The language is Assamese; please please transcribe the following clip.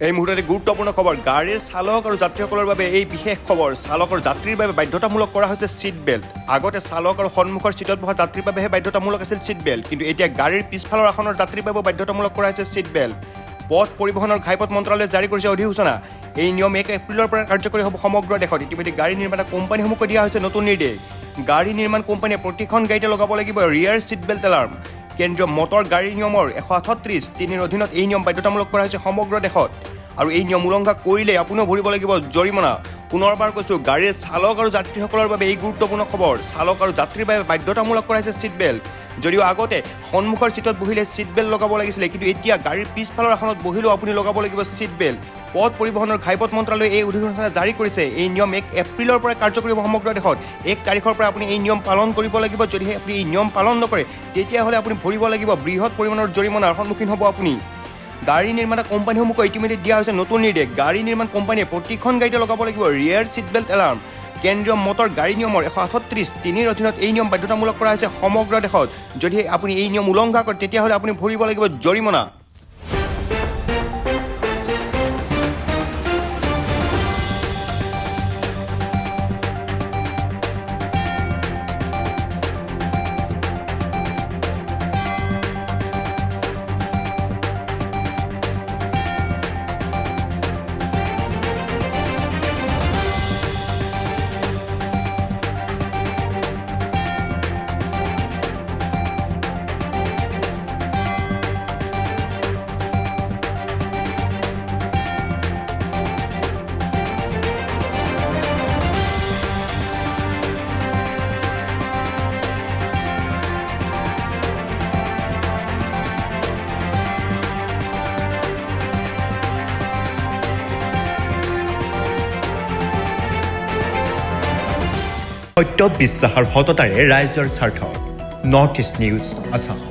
এই মুহূৰ্ততে গুৰুত্বপূৰ্ণ খবৰ গাড়ীৰ চালক আৰু যাত্ৰীসকলৰ বাবে এই বিশেষ খবৰ চালক আৰু যাত্ৰীৰ বাবে বাধ্যতামূলক কৰা হৈছে সিট বেল্ট আগতে চালক আৰু সন্মুখৰ সিটত বহা যাত্ৰীৰ বাবেহে বাধ্যতামূলক আছিল সিট বেল্ট কিন্তু এতিয়া গাড়ীৰ পিছফালৰ আসনৰ যাত্ৰীৰ বাবে বাধ্যতামূলক কৰা হৈছে সিট বেল্ট পথ পৰিবহণৰ ঘাইপথ মন্ত্ৰালয়ে জাৰি কৰিছে অধিসূচনা এই নিয়ম 1 এপ্ৰিলৰ পৰা কাৰ্যকৰী হ'ব সমগ্ৰ দেশত ইতিমধ্যে গাড়ী নিৰ্মাণ কোম্পানীসমূহক দিয়া হৈছে নতুন নিৰ্দেশ গাড়ী নিৰ্মাণ কোম্পানীয়ে প্ৰতিখন গাড়ীতে লগাব লাগিব ৰিয়াৰ সিট বেল্ট এলাৰ্ম কেন্দ্ৰীয় মটৰ গাড়ী নিয়মৰ 138(3)ৰ অধীনত এই নিয়ম বাধ্যতামূলক কৰা হৈছে সমগ্ৰ দেশত আৰু এই নিয়ম উলংঘা কৰিলে আপুনিও ভৰিব লাগিব জৰিমনা পুনৰবাৰ কৈছোঁ গাড়ীৰ চালক আৰু যাত্ৰীসকলৰ বাবে এই গুৰুত্বপূৰ্ণ খবৰ চালক আৰু যাত্ৰীৰ বাবে বাধ্যতামূলক কৰা হৈছে সিট বেল্ট যদিও আগতে সন্মুখৰ সিটত বহিলে সিট বেল্ট লগাব লাগিছিলে কিন্তু এতিয়া গাড়ীৰ পিছফালৰ আসনত বহিলেও আপুনি লগাব লাগিব সিট বেল্ট পথ পৰিবহণৰ ঘাইপথ মন্ত্ৰালয়ে এই অধিসূচনা জাৰি কৰিছে এই নিয়ম 1 এপ্ৰিলৰ পৰা কাৰ্যকৰী হ'ব সমগ্ৰ দেশত 1 তাৰিখৰ পৰা আপুনি এই নিয়ম পালন কৰিব লাগিব যদিহে আপুনি এই নিয়ম পালন নকৰে তেতিয়াহ'লে আপুনি ভৰিব লাগিব বৃহৎ পৰিমাণৰ জৰিমনাৰ সন্মুখীন হ'ব আপুনি গাড়ী নিৰ্মাণ কোম্পানীসমূহক ইতিমধ্যে দিয়া হৈছে নতুন নিৰ্দেশ গাড়ী নিৰ্মাণ কোম্পানীয়ে প্ৰতিখন গাড়ীতে লগাব লাগিব ৰিয়াৰ সিট বেল্ট এলাৰ্ম কেন্দ্ৰীয় মটৰ গাড়ী নিয়মৰ 138(3)ৰ অধীনত এই নিয়ম বাধ্যতামূলক কৰা হৈছে সমগ্ৰ দেশত যদি আপুনি এই নিয়ম উলংঘা কৰে তেতিয়াহ'লে আপুনি ভৰিব লাগিব জৰিমনা সত্য বিশ্বাস আৰু সততাৰে ৰাইজৰ স্বাৰ্থ নৰ্থ ইষ্ট নিউজ আছাম